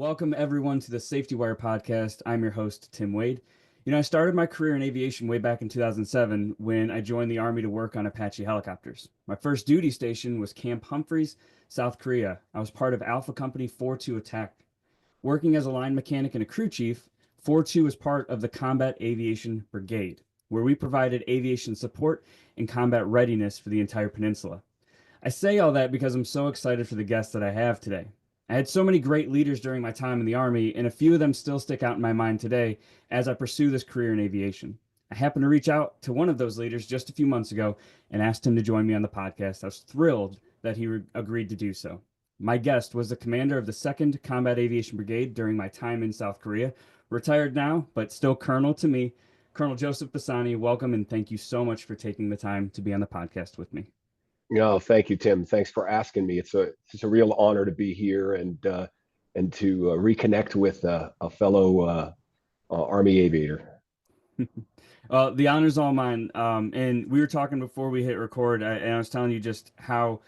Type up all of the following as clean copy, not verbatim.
Welcome everyone to the Safety Wire podcast. I'm your host, Tim Wade. I started my career in aviation way back in 2007 when I joined the Army to work on Apache helicopters. My first duty station was Camp Humphreys, South Korea. I was part of Alpha Company 42 Attack. Working as a line mechanic and a crew chief, 42 was part of the Combat Aviation Brigade, where we provided aviation support and combat readiness for the entire peninsula. I say all that because I'm so excited for the guests that I have today. I had so many great leaders during my time in the Army, and a few of them still stick out in my mind today as I pursue this career in aviation. I happened to reach out to one of those leaders just a few months ago and asked him to join me on the podcast. I was thrilled that he agreed to do so. My guest was the commander of the 2nd Combat Aviation Brigade during my time in South Korea, retired now, but still Colonel to me, Colonel Joseph Bassani. Welcome, and thank you so much for taking the time to be on the podcast with me. No, thank you, Tim. Thanks for asking me. It's a real honor to be here and to reconnect with a fellow Army aviator. The honor's all mine. And we were talking before we hit record, and I was telling you just how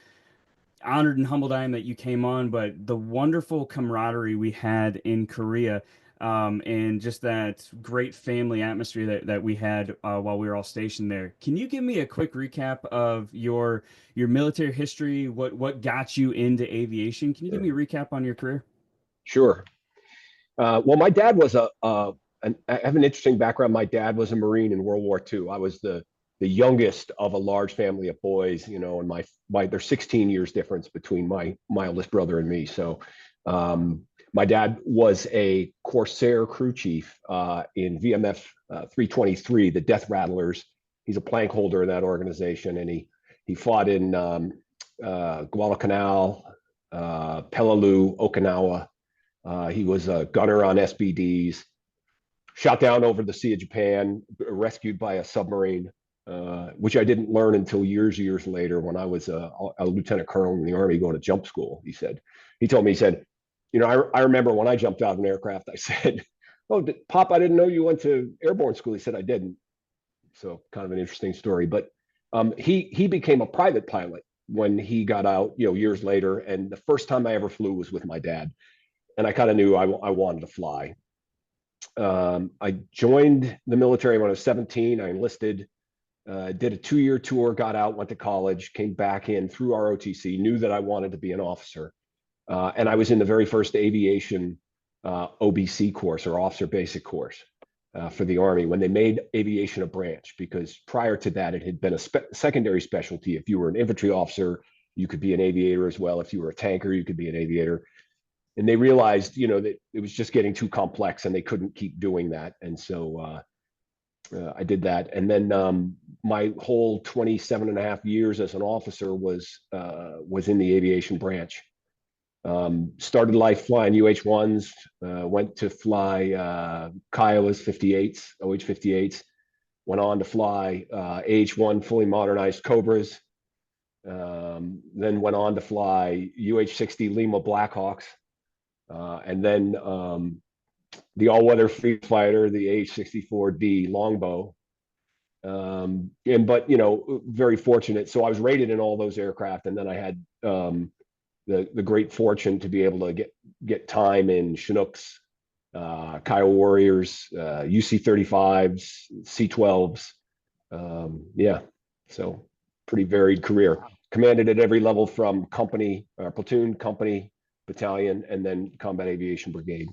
honored and humbled I am that you came on, but the wonderful camaraderie we had in Korea, and just that great family atmosphere that we had while we were all stationed there. Can you give me a quick recap of your military history? What got you into aviation? Can you give me a recap on your career? Sure. Well, my dad was I have an interesting background. My dad was a Marine in World War II. I was the youngest of a large family of boys, and there's 16 years difference between my oldest brother and me. So my dad was a Corsair crew chief in VMF 323, the Death Rattlers. He's a plank holder in that organization, and he fought in Guadalcanal, Peleliu, Okinawa. He was a gunner on SBDs, shot down over the Sea of Japan, rescued by a submarine, which I didn't learn until years later when I was a lieutenant colonel in the Army going to jump school. He told me, I remember when I jumped out of an aircraft, I said, "Oh, Pop, I didn't know you went to airborne school." He said, "I didn't." So kind of an interesting story. But he became a private pilot when he got out, years later. And the first time I ever flew was with my dad. And I kind of knew I wanted to fly. I joined the military when I was 17. I enlisted, did a 2-year tour, got out, went to college, came back in through ROTC, knew that I wanted to be an officer. And I was in the very first aviation OBC course, or officer basic course, for the Army when they made aviation a branch, because prior to that, it had been a secondary specialty. If you were an infantry officer, you could be an aviator as well. If you were a tanker, you could be an aviator. And they realized, that it was just getting too complex and they couldn't keep doing that. And so I did that. And then my whole 27 and a half years as an officer was in the aviation branch. Started life flying UH-1s, went to fly Kiowas 58s, OH-58s, went on to fly AH-1 fully modernized Cobras, then went on to fly UH-60 Lima Blackhawks, and then the all-weather free fighter, the AH-64D Longbow. But very fortunate. So I was rated in all those aircraft, and then I had the great fortune to be able to get time in Chinooks, Kiowa Warriors, UC-35s, C-12s. Yeah, so pretty varied career. Commanded at every level from company, platoon, company, battalion, and then combat aviation brigade.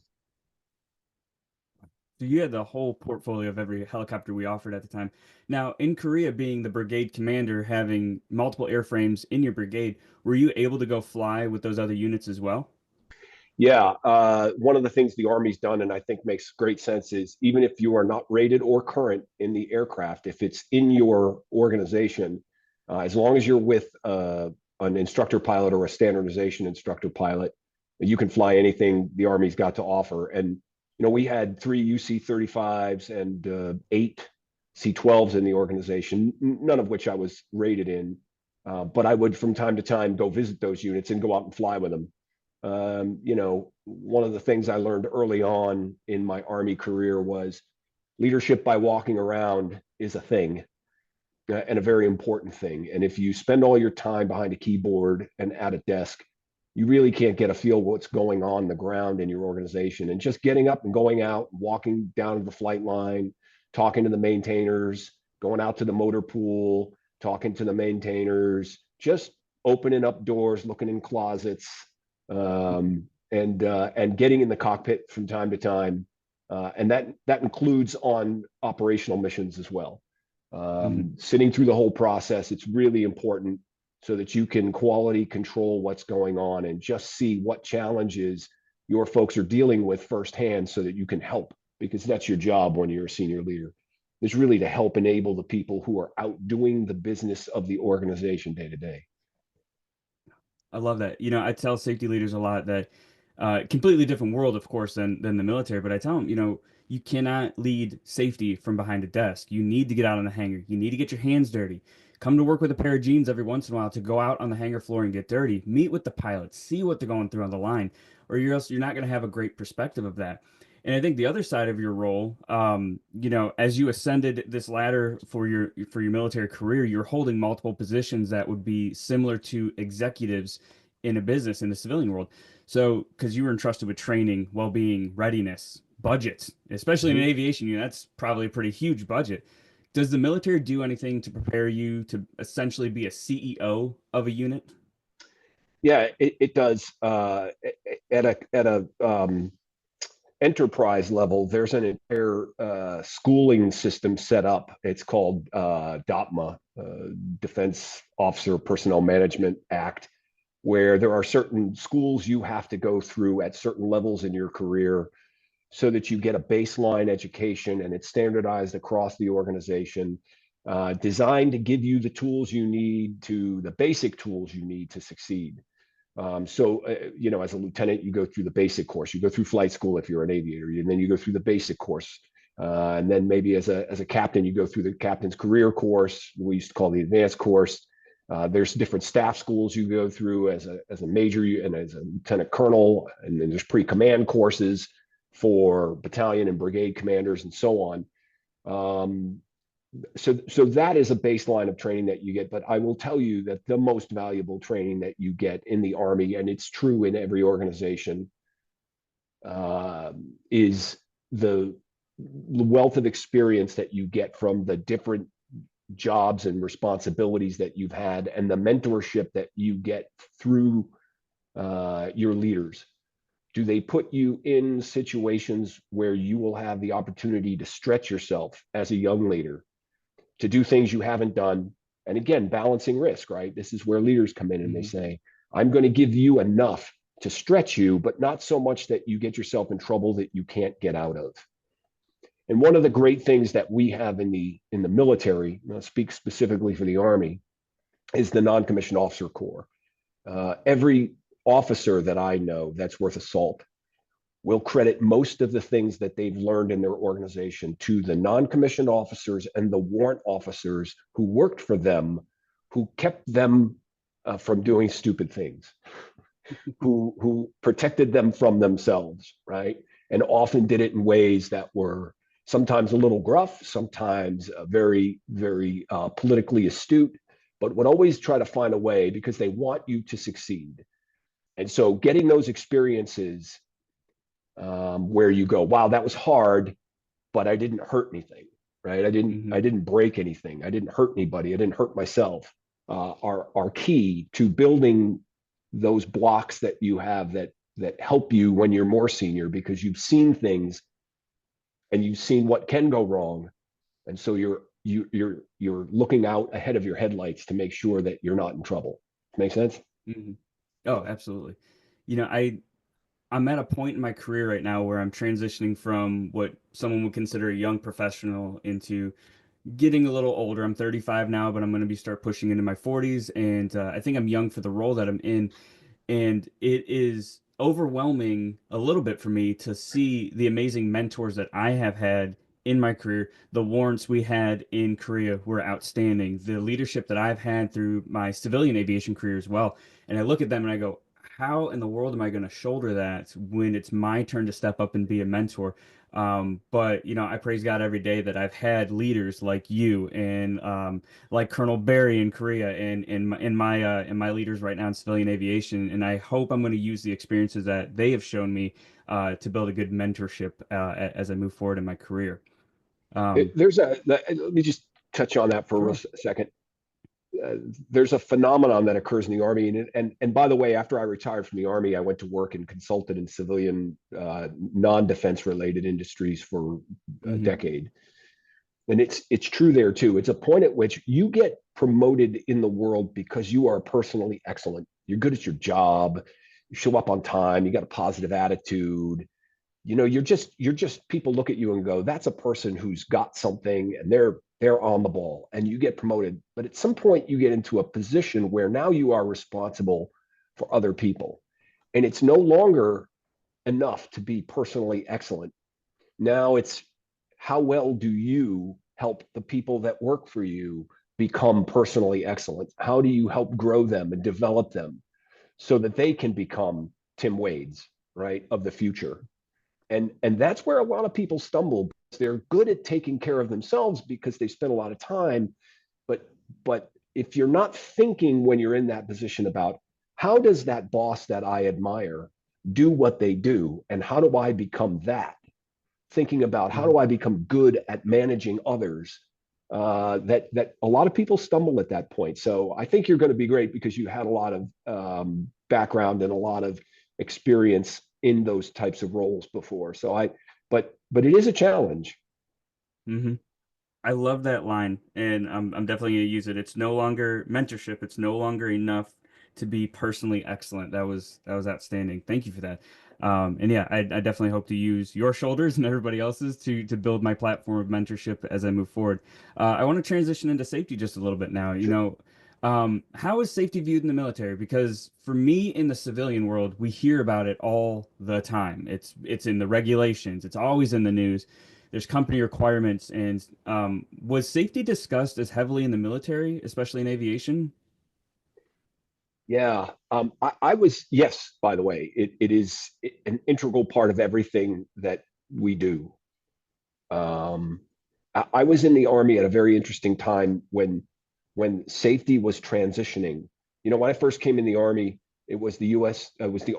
So you had the whole portfolio of every helicopter we offered at the time. Now, in Korea, being the brigade commander, having multiple airframes in your brigade, were you able to go fly with those other units as well? Yeah, one of the things the Army's done, and I think makes great sense, is even if you are not rated or current in the aircraft, if it's in your organization, as long as you're with an instructor pilot or a standardization instructor pilot, you can fly anything the Army's got to offer. And we had 3 UC-35s and 8 C-12s in the organization, none of which I was rated in. But I would, from time to time, go visit those units and go out and fly with them. One of the things I learned early on in my Army career was leadership by walking around is a thing, and a very important thing. And if you spend all your time behind a keyboard and at a desk, you really can't get a feel what's going on the ground in your organization. And just getting up and going out, walking down to the flight line, talking to the maintainers, going out to the motor pool, talking to the maintainers, just opening up doors, looking in closets, and getting in the cockpit from time to time, and that includes on operational missions as well. Mhm. Sitting through the whole process, it's really important so that you can quality control what's going on and just see what challenges your folks are dealing with firsthand so that you can help, because that's your job when you're a senior leader, is really to help enable the people who are out doing the business of the organization day to day. I love that. I tell safety leaders a lot that completely different world, of course, than the military. But I tell them, you cannot lead safety from behind a desk. You need to get out on the hangar. You need to get your hands dirty. Come to work with a pair of jeans every once in a while to go out on the hangar floor and get dirty. Meet with the pilots, see what they're going through on the line, or you're not going to have a great perspective of that. And I think the other side of your role, as you ascended this ladder for your military career, you're holding multiple positions that would be similar to executives in a business in the civilian world. So, because you were entrusted with training, well-being, readiness, budgets, especially in Mm-hmm. aviation, that's probably a pretty huge budget. Does the military do anything to prepare you to essentially be a CEO of a unit? Yeah, it does. At a enterprise level, there's an entire schooling system set up. It's called DOPMA, Defense Officer Personnel Management Act, where there are certain schools you have to go through at certain levels in your career so that you get a baseline education, and it's standardized across the organization, designed to give you the tools you need, to the basic tools you need to succeed. As a lieutenant, you go through the basic course. You go through flight school if you're an aviator, and then you go through the basic course. And then maybe as a captain, you go through the captain's career course. We used to call the advanced course. There's different staff schools you go through as a major and as a lieutenant colonel, and then there's pre-command courses for battalion and brigade commanders and so on. Um, so that is a baseline of training that you get, but I will tell you that the most valuable training that you get in the Army, and it's true in every organization, is the wealth of experience that you get from the different jobs and responsibilities that you've had, and the mentorship that you get through your leaders. Do they put you in situations where you will have the opportunity to stretch yourself as a young leader, to do things you haven't done? And again, balancing risk, right? This is where leaders come in and they Hmm. say, I'm going to give you enough to stretch you, but not so much that you get yourself in trouble that you can't get out of. And one of the great things that we have in the military, I'll speak specifically for the Army, is the non-commissioned officer corps. Every officer that I know that's worth a salt will credit most of the things that they've learned in their organization to the non-commissioned officers and the warrant officers who worked for them, who kept them from doing stupid things, who protected them from themselves, right? And often did it in ways that were sometimes a little gruff, sometimes very, very politically astute, but would always try to find a way because they want you to succeed. And so getting those experiences where you go, wow, that was hard, but I didn't hurt anything, right? I didn't Hmm. I didn't break anything. I didn't hurt anybody. I didn't hurt myself. Are key to building those blocks that you have that help you when you're more senior, because you've seen things and you've seen what can go wrong, and so you're looking out ahead of your headlights to make sure that you're not in trouble. Make sense? Hmm. Oh, absolutely. I'm at a point in my career right now where I'm transitioning from what someone would consider a young professional into getting a little older. I'm 35 now, but I'm going to be start pushing into my 40s, and I think I'm young for the role that I'm in. And it is overwhelming a little bit for me to see the amazing mentors that I have had in my career. The warrants we had in Korea were outstanding. The leadership that I've had through my civilian aviation career as well. And I look at them and I go, how in the world am I going to shoulder that when it's my turn to step up and be a mentor? But I praise God every day that I've had leaders like you and like Colonel Barry in Korea and in my leaders right now in civilian aviation. And I hope I'm going to use the experiences that they have shown me to build a good mentorship as I move forward in my career. Um, Let me just touch on that for a real sure. second. uh, there's a phenomenon that occurs in the Army. And by the way, after I retired from the Army, I went to work and consulted in civilian, non-defense related industries for a Hmm. decade. And it's true there too. It's a point at which you get promoted in the world because you are personally excellent. You're good at your job. You show up on time. You got a positive attitude. You're just people look at you and go, that's a person who's got something, and they're on the ball, and you get promoted. But at some point you get into a position where now you are responsible for other people, and it's no longer enough to be personally excellent. Now it's, how well do you help the people that work for you become personally excellent? How do you help grow them and develop them so that they can become Tim Wades, right, of the future? And that's where a lot of people stumble. They're good at taking care of themselves because they spend a lot of time, but if you're not thinking when you're in that position about, how does that boss that I admire do what they do, and how do I become that, thinking about how Hmm. do I become good at managing others, that a lot of people stumble at that point. So I think you're going to be great because you had a lot of background and a lot of experience in those types of roles before. But it is a challenge. Hmm. I love that line, and I'm definitely gonna use it. It's no longer mentorship. It's no longer enough to be personally excellent. That was outstanding. Thank you for that. And yeah, I definitely hope to use your shoulders and everybody else's to build my platform of mentorship as I move forward. I want to transition into safety just a little bit now. How is safety viewed in the military? Because for me, in the civilian world, we hear about it all the time. It's in the regulations. It's always in the news. There's company requirements, and was safety discussed as heavily in the military, especially in aviation? Yeah, I was, yes, by the way, it is an integral part of everything that we do. Um, I was in the Army at a very interesting time when safety was transitioning. When I first came in the Army, it was the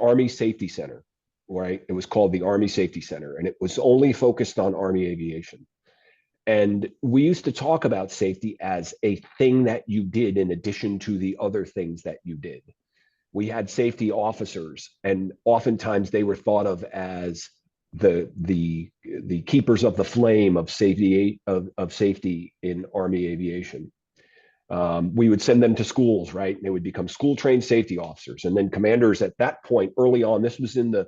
Army Safety Center, right? It was called the Army Safety Center, and it was only focused on Army aviation. And we used to talk about safety as a thing that you did in addition to the other things that you did. We had safety officers, and oftentimes they were thought of as the keepers of the flame of safety in Army aviation. We would send them to schools, right? And they would become school trained safety officers, and then commanders at that point, early on. This was in the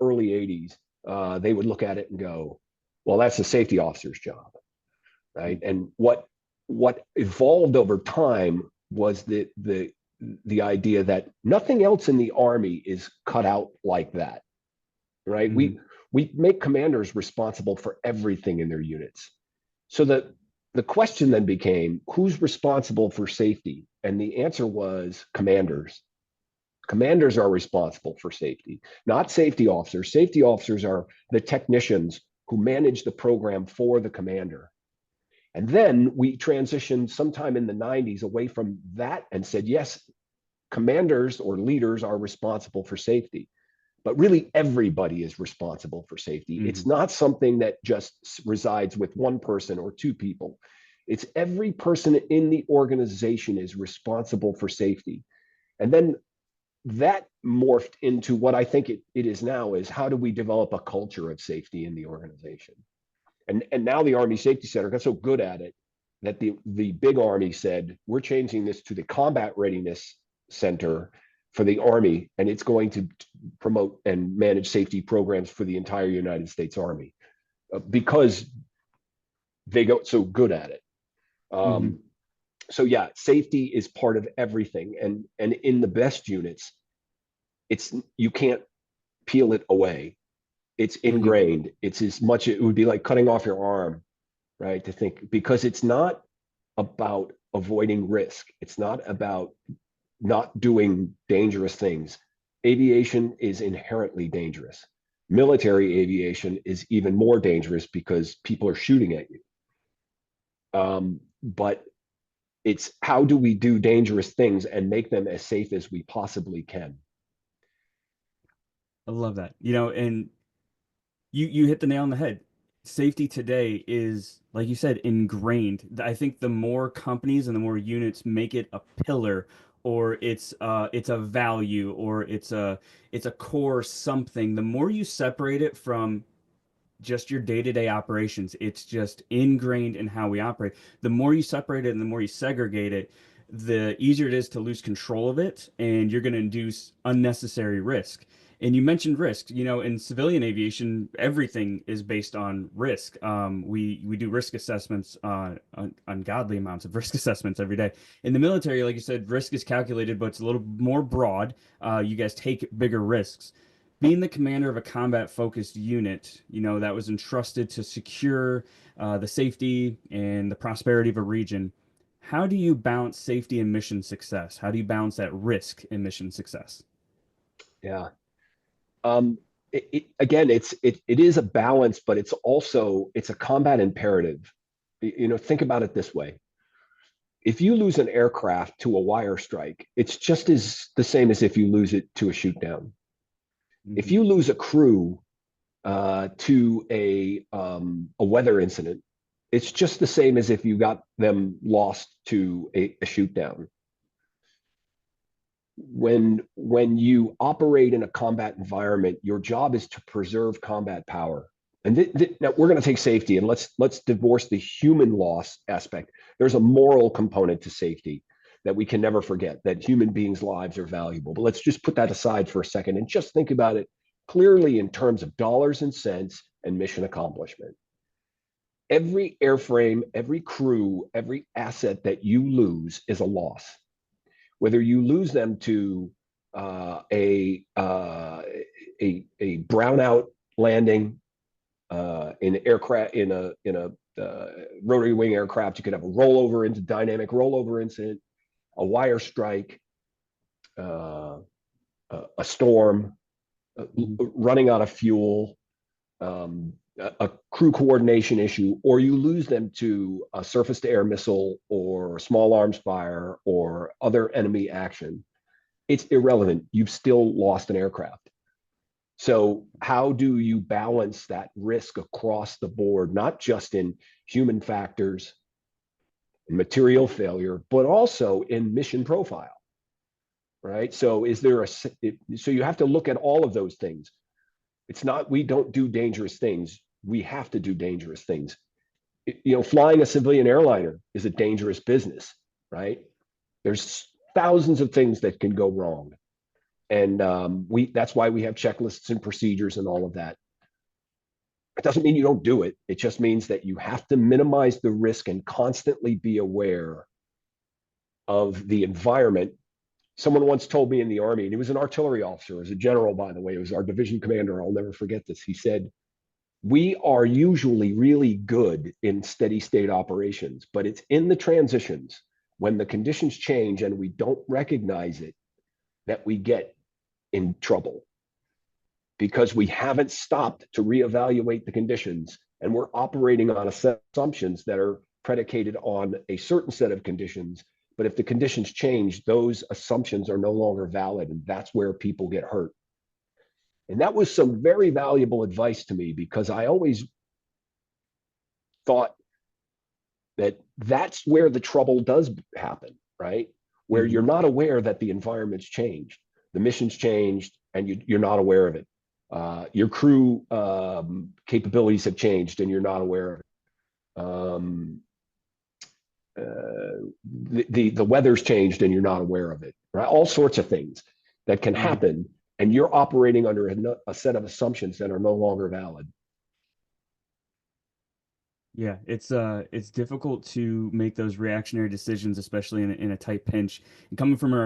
early '80s. They would look at it and go, "Well, that's the safety officer's job." Right? And what evolved over time was the idea that nothing else in the Army is cut out like that. Right? Hmm. We make commanders responsible for everything in their units. So the question then became, who's responsible for safety? And the answer was commanders. Commanders are responsible for safety, not safety officers. Safety officers are the technicians who manage the program for the commander. And then we transitioned sometime in the '90s away from that and said, yes, commanders or leaders are responsible for safety. But really, everybody is responsible for safety. Hmm. It's not something that just resides with one person or two people. It's every person in the organization is responsible for safety. And then that morphed into what I think it is now, is how do we develop a culture of safety in the organization? And now the Army Safety Center got so good at it that the big Army said, we're changing this to the Combat Readiness Center for the Army, and it's going to promote and manage safety programs for the entire United States Army, because they got so good at it. Hmm. Um, so yeah, safety is part of everything, and in the best units, it's, you can't peel it away. It's Hmm. ingrained. It's as much, it would be like cutting off your arm, right? To think, because it's not about avoiding risk. It's not about not doing dangerous things. aviation is inherently dangerous. Military aviation is even more dangerous because people are shooting at you. But it's how do we do dangerous things and make them as safe as we possibly can? I love that. And you hit the nail on the head. Safety today is, like you said, ingrained. I think the more companies and the more units make it a pillar, or it's a value, or it's a core something, the more you separate it from just your day-to-day operations. It's just ingrained in how we operate. The more you separate it and the more you segregate it, the easier it is to lose control of it, and you're going to induce unnecessary risk. And you mentioned risk. In civilian aviation, everything is based on risk. We do risk assessments, ungodly amounts of risk assessments every day. In the military, like you said, risk is calculated, but it's a little more broad. You guys take bigger risks. Being the commander of a combat focused unit, that was entrusted to secure the safety and the prosperity of a region, how do you balance safety and mission success? How do you balance that risk and mission success? Yeah. Um, Again, it is a balance, but it's a combat imperative. Think about it this way: if you lose an aircraft to a wire strike, it's just as the same as if you lose it to a shoot down. If Hmm. you lose a crew to a weather incident, it's just the same as if you got them lost to a shoot down. When you operate in a combat environment, your job is to preserve combat power. And now we're going to take safety and let's divorce the human loss aspect. There's a moral component to safety that we can never forget, that human beings' lives are valuable. But let's just put that aside for a second and just think about it clearly in terms of dollars and cents and mission accomplishment. Every airframe, every crew, every asset that you lose is a loss. Whether you lose them to uh, a, uh, a brownout landing in aircraft in a rotary wing aircraft, you could have a rollover into dynamic rollover incident, a wire strike, uh, a storm, Hmm. running out of fuel, a crew coordination issue, or you lose them to a surface to air missile or small arms fire or other enemy action, it's irrelevant. You've still lost an aircraft. So, how do you balance that risk across the board, not just in human factors and material failure, but also in mission profile, right? So, so you have to look at all of those things. It's not we don't do dangerous things. We have to do dangerous things. Flying a civilian airliner is a dangerous business, right? There's thousands of things that can go wrong, and that's why we have checklists and procedures and all of that. It doesn't mean you don't do it. It just means that you have to minimize the risk and constantly be aware of the environment. Someone once told me in the Army, and he was an artillery officer, he was a general, by the way, he was our division commander. I'll never forget this. He said, we are usually really good in steady state operations, but it's in the transitions when the conditions change and we don't recognize it that we get in trouble because we haven't stopped to reevaluate the conditions and we're operating on a set of assumptions that are predicated on a certain set of conditions. But if the conditions change, those assumptions are no longer valid, and that's where people get hurt. And that was some very valuable advice to me because I always thought that that's where the trouble does happen, right? Where Hmm. you're not aware that the environment's changed, the mission's changed, and you're not aware of it. Your crew capabilities have changed, and you're not aware of it. The weather's changed, and you're not aware of it. Right? All sorts of things that can Hmm. happen, and you're operating under a set of assumptions that are no longer valid. Yeah, it's difficult to make those reactionary decisions, especially in a tight pinch. And coming from an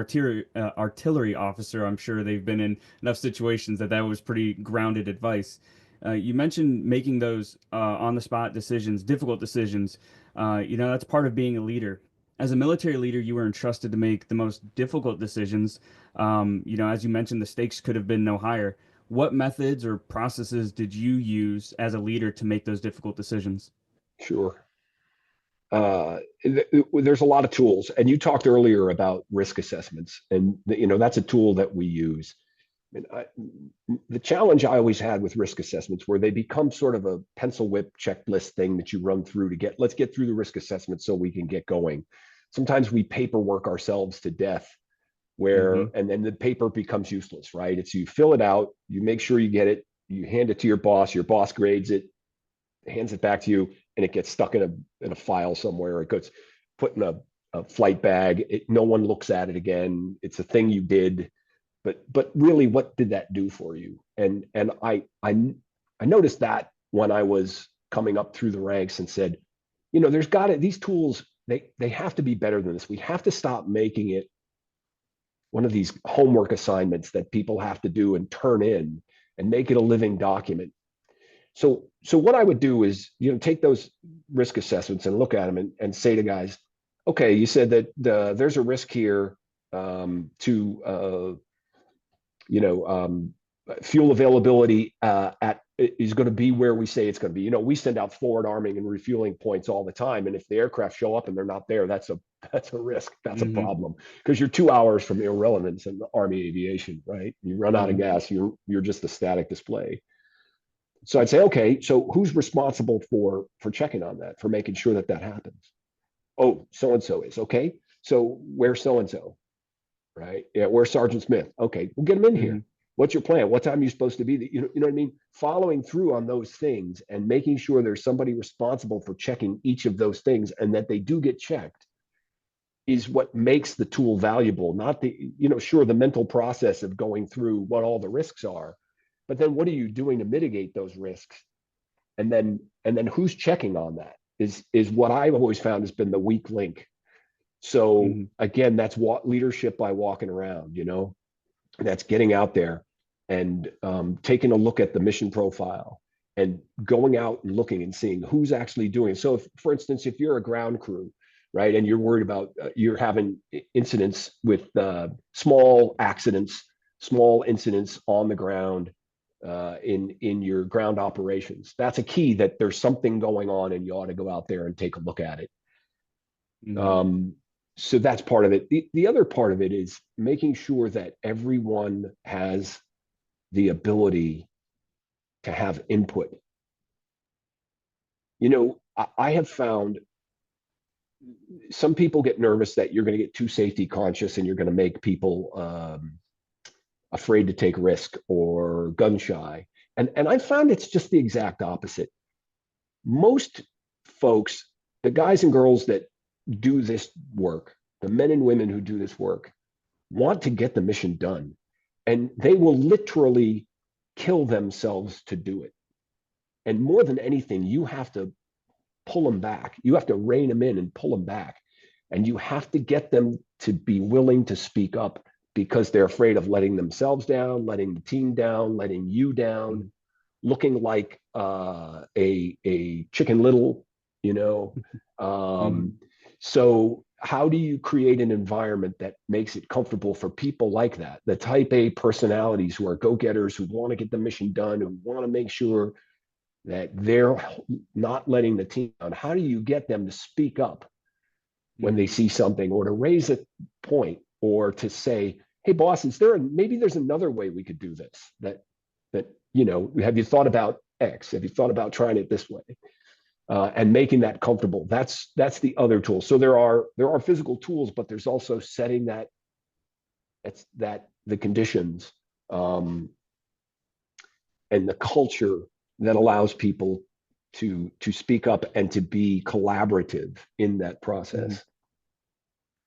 artillery officer, I'm sure they've been in enough situations that was pretty grounded advice. You mentioned making those on the spot decisions, difficult decisions. That's part of being a leader. As a military leader, you were entrusted to make the most difficult decisions. As you mentioned, the stakes could have been no higher. What methods or processes did you use as a leader to make those difficult decisions? Sure. There's a lot of tools, and you talked earlier about risk assessments, and that's a tool that we use. And the challenge I always had with risk assessments where they become sort of a pencil whip checklist thing that you run through to let's get through the risk assessment so we can get going. Sometimes we paperwork ourselves to death Mm-hmm. and then the paper becomes useless, right? It's you fill it out, you make sure you get it, you hand it to your boss grades it, hands it back to you, and it gets stuck in a file somewhere. It gets put in a flight bag. No one looks at it again. It's a thing you did, but really, what did that do for you? And I noticed that when I was coming up through the ranks and said, there's got to these tools. They have to be better than this. We have to stop making it one of these homework assignments that people have to do and turn in and make it a living document. So what I would do is, take those risk assessments and look at them and say to guys, okay, you said that there's a risk here to fuel availability at is going to be where we say it's going to be. We send out forward arming and refueling points all the time, and if the aircraft show up and they're not there, that's a risk. That's a Mm-hmm. problem because you're 2 hours from irrelevance in the Army aviation, right? You run out of Mm-hmm. gas, you're just a static display. So I'd say, okay, so who's responsible for checking on that, for making sure that that happens? Oh, so and so is okay. So where's so and so? Right? Yeah, where's Sergeant Smith? Okay, we'll get him in Mm-hmm. here. What's your plan? What time are you supposed to be? You know what I mean? Following through on those things and making sure there's somebody responsible for checking each of those things and that they do get checked is what makes the tool valuable. Not sure, the mental process of going through what all the risks are, but then what are you doing to mitigate those risks? And then who's checking on that is what I've always found has been the weak link. So Mm-hmm. again, that's what leadership by walking around, that's getting out there and taking a look at the mission profile and going out and looking and seeing who's actually doing it. So, for instance, if you're a ground crew, right, and you're worried about you're having incidents with small accidents, small incidents on the ground in your ground operations, that's a key that there's something going on, and you ought to go out there and take a look at it. Mm-hmm. Um, so that's part of it. The other part of it is making sure that everyone has the ability to have input. I have found some people get nervous that you're going to get too safety conscious and you're going to make people afraid to take risk or gun shy. And I found it's just the exact opposite. Most folks, the guys and girls that do this work, the men and women who do this work, want to get the mission done. And they will literally kill themselves to do it. And more than anything, you have to pull them back. You have to rein them in and pull them back. And you have to get them to be willing to speak up because they're afraid of letting themselves down, letting the team down, letting you down, looking like a chicken little, you know. Mm-hmm. Um, so how do you create an environment that makes it comfortable for people like that, the type A personalities who are go-getters, who want to get the mission done, who want to make sure that they're not letting the team down? How do you get them to speak up when they Mm-hmm. see something, or to raise a point, or to say, hey boss, maybe there's another way we could do this, that have you thought about X, have you thought about trying it this way, and making that comfortable? That's the other tool. So there are physical tools, but there's also setting that the conditions, um, and the culture that allows people to speak up and to be collaborative in that Mm-hmm. process.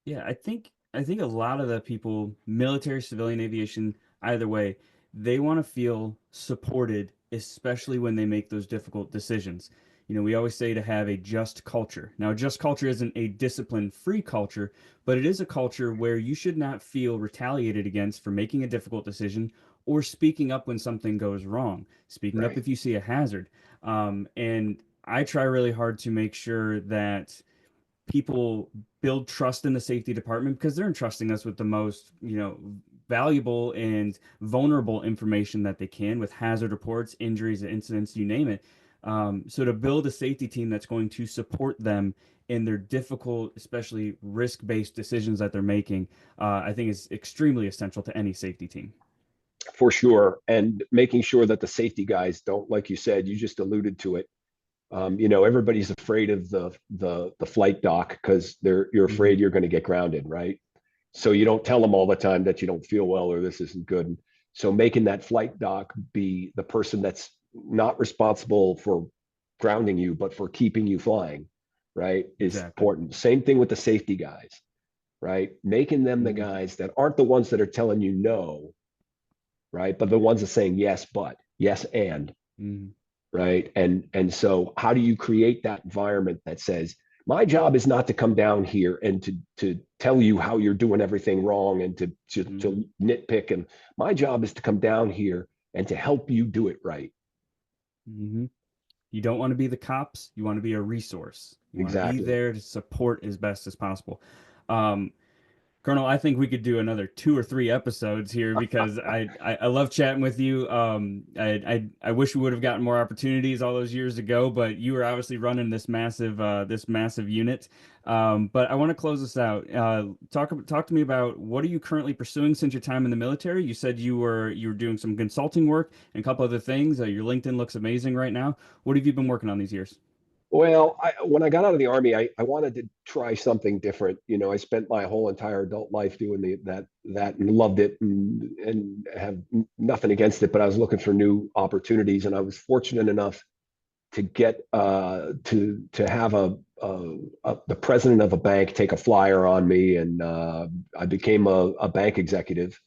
Yeah, I think a lot of the people, military, civilian aviation, either way, they want to feel supported, especially when they make those difficult decisions. We always say to have a just culture. Now, a just culture isn't a discipline-free culture, but it is a culture where you should not feel retaliated against for making a difficult decision or speaking up when something goes wrong, speaking up Right. if you see a hazard. And I try really hard to make sure that people build trust in the safety department because they're entrusting us with the most, valuable and vulnerable information that they can, with hazard reports, injuries, incidents, you name it. So to build a safety team that's going to support them in their difficult, especially risk-based decisions that they're making, I think is extremely essential to any safety team. For sure. And making sure that the safety guys don't, like you said, you just alluded to it. Everybody's afraid of the flight doc because you're Hmm. afraid you're going to get grounded, right? So you don't tell them all the time that you don't feel well or this isn't good. So making that flight doc be the person that's not responsible for grounding you, but for keeping you flying, right, is Exactly. important. Same thing with the safety guys, right? Making them the Hmm. guys that aren't the ones that are telling you no, right? But the ones that saying yes, but yes, and Hmm. right. And so how do you create that environment that says, my job is not to come down here and to tell you how you're doing everything wrong and Hmm. to nitpick, and my job is to come down here and to help you do it right. Hmm. You don't want to be the cops. You want to be a resource. You want to be Exactly. there to support as best as possible. Um, Colonel, I think we could do another 2 or 3 episodes here because I love chatting with you. I wish we would have gotten more opportunities all those years ago, but you were obviously running this massive unit. But I want to close this out. Talk to me about what are you currently pursuing since your time in the military? You said you were doing some consulting work and a couple other things. Your LinkedIn looks amazing right now. What have you been working on these years? Well, when I got out of the army, I wanted to try something different. I spent my whole entire adult life doing that and loved it, and have nothing against it. But I was looking for new opportunities, and I was fortunate enough to get to have the president of a bank take a flyer on me, and I became a bank executive,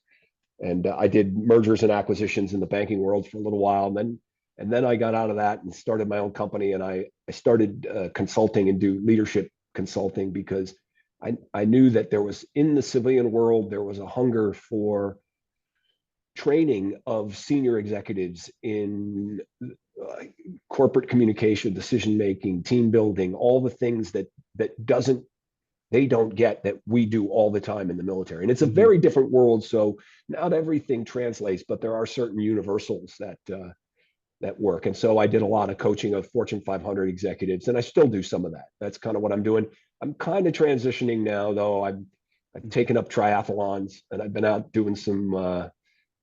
and I did mergers and acquisitions in the banking world for a little while, and then I got out of that and started my own company, and I started consulting and do leadership consulting because I knew that there was, in the civilian world, there was a hunger for training of senior executives in uh, corporate communication, decision making, team building, all the things that doesn't they don't get that we do all the time in the military. And it's a Hmm. very different world, so not everything translates, but there are certain universals that work. And so I did a lot of coaching of Fortune 500 executives, and I still do some of that. That's kind of what I'm doing. I'm kind of transitioning now, though. I've taken up triathlons, and I've been out doing some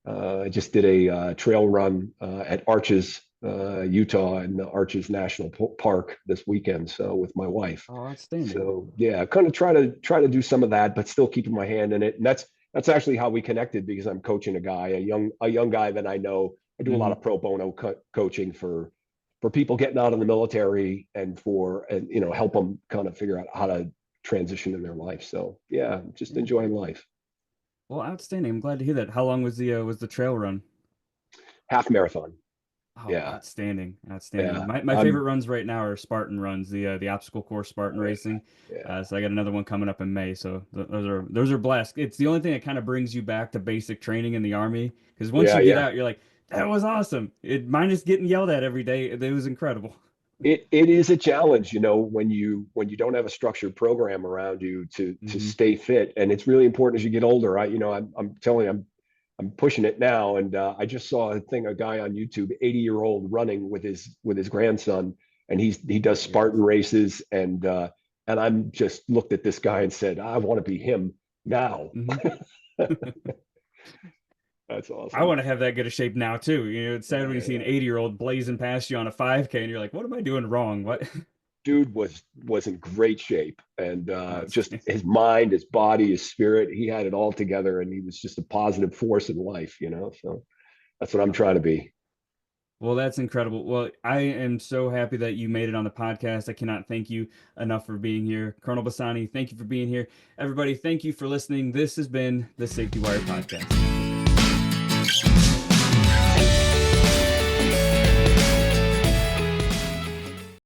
I just did a trail run at Arches, Utah, in the Arches National Park this weekend. So with my wife. Oh, outstanding. So yeah, kind of try to do some of that, but still keeping my hand in it. And that's actually how we connected, because I'm coaching a guy, a young guy that I know. I do a lot Hmm. of pro bono coaching for people getting out of the military, and help them kind of figure out how to transition in their life. So yeah, just Yeah. enjoying life. Well, outstanding. I'm glad to hear that. How long was the trail run? Half marathon. Oh, Yeah, outstanding, outstanding. yeah. My favorite runs right now are Spartan runs, the obstacle course Spartan Yeah, racing. yeah, So I got another one coming up in May. So those are blessed. It's the only thing that kind of brings you back to basic training in the army, because once yeah, you get yeah. out, you're like, that was awesome. Minus getting yelled at every day, it was incredible. It is a challenge, when you don't have a structured program around you to Hmm. stay fit, and it's really important as you get older. I'm telling you, I'm pushing it now, and I just saw a guy on YouTube, 80-year-old, running with his grandson, and he does Spartan Yes. races, and I'm just looked at this guy and said, I want to be him now. Hmm. That's I awesome. want to have that good a shape now too. It's sad Yeah, when you yeah, see an yeah. 80-year-old blazing past you on a 5K and you're like, what am I doing wrong? What? Dude was in great shape, and just Outstanding. his mind, his body, his spirit, he had it all together, and he was just a positive force in life. So that's what I'm trying to be. Well, that's incredible. Well, I am so happy that you made it on the podcast. I cannot thank you enough for being here. Colonel Bassani, thank you for being here. Everybody, thank you for listening. This has been the Safety Wire Podcast.